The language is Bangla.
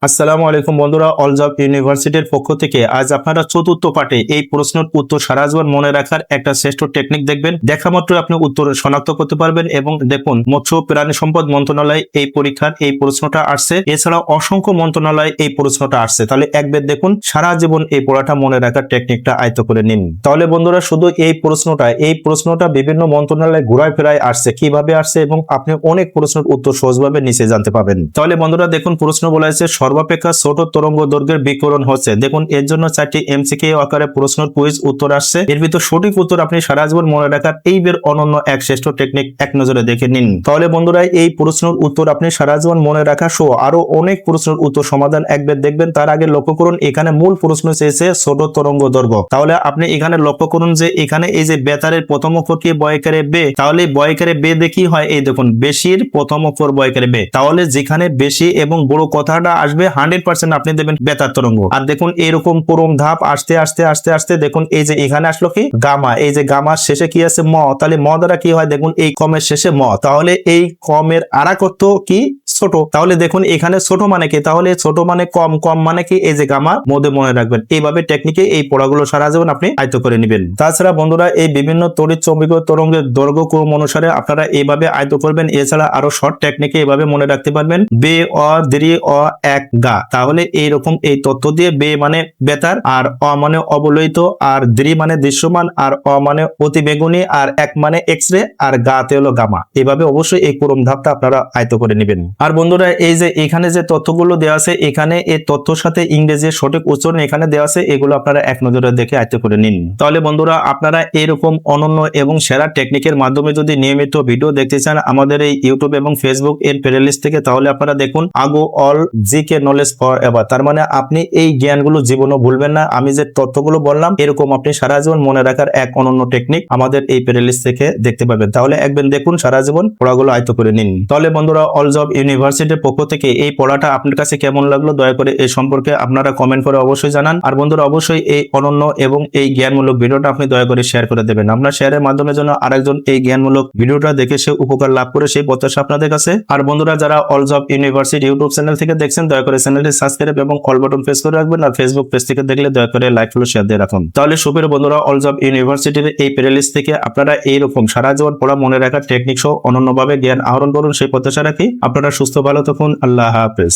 আসসালামু আলাইকুম বন্ধুরা, অল জব ইউনিভার্সিটির পক্ষ থেকে আজ আপনারা চতুর্থ পাঠে এই প্রশ্নের উত্তর সারা জীবন মনে রাখার একটা শ্রেষ্ঠ টেকনিক দেখবেন। দেখা মাত্র আপনি উত্তর শনাক্ত করতে পারবেন। এবং দেখুন, মৎস্য প্রাণী সম্পদ মন্ত্রণালয় এই পরীক্ষার এই প্রশ্নটা আসছে, এছাড়া অসংখ্য মন্ত্রণালয় এই প্রশ্নটা আসছে। তাহলে একবার দেখুন, সারা জীবন এই পড়াটা মনে রাখার টেকনিকটা আয়ত্ত করে নিন। তাহলে বন্ধুরা, শুধু এই প্রশ্নটা বিভিন্ন মন্ত্রণালয় ঘুরায় ফেরায় আসছে, কিভাবে আসছে এবং আপনি অনেক প্রশ্নের উত্তর সহজভাবে নিচে জানতে পাবেন। তাহলে বন্ধুরা দেখুন, প্রশ্ন বলা হয়েছে সর্বাপেক্ষা ছোট তরঙ্গ দৈর্ঘ্যের বিকিরণ হচ্ছে। দেখুন, এর জন্য 4টি এমসিকিউ আকারে প্রশ্ন কুইজ উত্তর আসছে। এর ভিতর সঠিক উত্তর আপনি সারা জীবন মনে রাখার এই বের অনন্য এক শ্রেষ্ঠ টেকনিক এক নজরে দেখে নিন। তাহলে বন্ধুরা, এই প্রশ্নের উত্তর আপনি সারা জীবন মনে রাখা সহ আরো অনেক প্রশ্নের উত্তর সমাধান একবার দেখবেন। তার আগে লক্ষ্য করুন, এখানে মূল প্রশ্ন চেয়েছে ছোট তরঙ্গ দৈর্ঘ্য। তাহলে আপনি এখানে লক্ষ্য করুন যে এখানে এই যে বেতারের প্রথম অক্ষর কি বয়কারে বে, তাহলে বয়কারে বে দেখি হয় এই দেখুন বেশির প্রথম অক্ষর বয়কারে বে। তাহলে যেখানে বেশি এবং বড় কথাটা আসবে 100% আপনি দেবেন বেতার তরঙ্গ। আর দেখুন এরকম পরম ধাপ আসতে আসতে আসতে আসতে দেখুন এই যে এখানে আসলো কি গামা, এই যে গামার শেষে কি আছে ম, তাহলে ম দ্বারা কি হয় দেখুন এই কমের শেষে ম, তাহলে এই কমের আরেক অর্থ কি ছোট। তাহলে দেখুন এখানে ছোট মানে কি, তাহলে ছোট মানে কম, কম মানে কি এই যে গামা, মধ্যে মনে রাখবেন। এইভাবে টেকনিকে এই পড়াগুলো সারা জীবন আপনি আয়ত্ত করে নেবেন। তাছাড়া বন্ধুরা, এই বিভিন্ন তড়িৎ চৌম্বকীয় তরঙ্গের দৈর্ঘ্য ক্রম অনুসারে আপনারা এইভাবে আয়ত্ত করবেন। এছাড়া আরো শর্ট টেকনিকে এইভাবে মনে রাখতে পারবেন। বে অ দ্রি অ এক গা, তাহলে এইরকম এই তথ্য দিয়ে বে মানে বেতার, আর অ মানে অবলোহিত, আর দ্রি মানে দৃশ্যমান, আর অ মানে অতি বেগুনি, আর এক মানে এক্স রে, আর গাতে হলো গামা। এইভাবে অবশ্যই এই ক্রম ধাপটা আপনারা আয়ত্ত করে নেবেন। আর বন্ধুরা, এই যে এখানে যে তথ্যগুলো দেওয়া আছে, এখানে এই তথ্যর সাথে ইংরেজির সঠিক উচ্চারণ এখানে দেওয়া আছে, এগুলো আপনারা এক নজরে দেখে আয়ত্ত করে নিন। তাহলে বন্ধুরা, আপনারা এরকম অনন্য এবং সেরা টেকনিকের মাধ্যমে যদি নিয়মিত ভিডিও দেখতে চান আমাদের এই ইউটিউব এবং ফেসবুক এর প্লেলিস্ট থেকে, তাহলে আপনারা দেখুন আগো all GK knowledge for ever. তার মানে আপনি এই জ্ঞানগুলো জীবনও ভুলবেন না। আমি যে তথ্যগুলো বললাম এরকম আপনি সারা জীবন মনে রাখার এক অনন্য টেকনিক আমাদের এই প্লেলিস্ট থেকে দেখতে পাবেন। তাহলে একবার দেখুন, সারা জীবন পড়াগুলো আয়ত্ত করে নিন। তাহলে বন্ধুরা, অল জব ইউনিভার্সিটির পক্ষ থেকে এই পড়াটা আপনার কাছে কেমন লাগলো দয়া করে এই সম্পর্কে আপনারা কমেন্ট করে অবশ্যই জানান। আর বন্ধুরা, অবশ্যই এই অনন্য এবং এই জ্ঞানমূলক ভিডিওটা আপনি দয়া করে শেয়ার করে দেবেন। আপনার শেয়ারের মাধ্যমে যেন আরেকজন এই জ্ঞানমূলক ভিডিওটা দেখে সে উপকার লাভ করে, সেই প্রত্যাশা আপনাদের কাছে। আর বন্ধুরা, যারা all job university YouTube channel থেকে দেখছেন দয়া করে চ্যানেলটি সাবস্ক্রাইব এবং অল বাটন প্রেস করে রাখবেন। আর ফেসবুক পেজ থেকে দেখলে দয়া করে লাইক ফলো শেয়ার দিয়ে রাখুন। তাহলে সুপ্রিয় বন্ধুরা, অল জব ইউনিভার্সিটির এই প্লেলিস্ট থেকে আপনারা এইরকম সারা জীবন পড়া মনে রাখার টেকনিক সহ অনন্যভাবে জ্ঞান আহরণ করুন, সেই প্রত্যাশা রাখি। আপনারা সুস্থ ভালো থাকুন। আল্লাহ হাফেজ।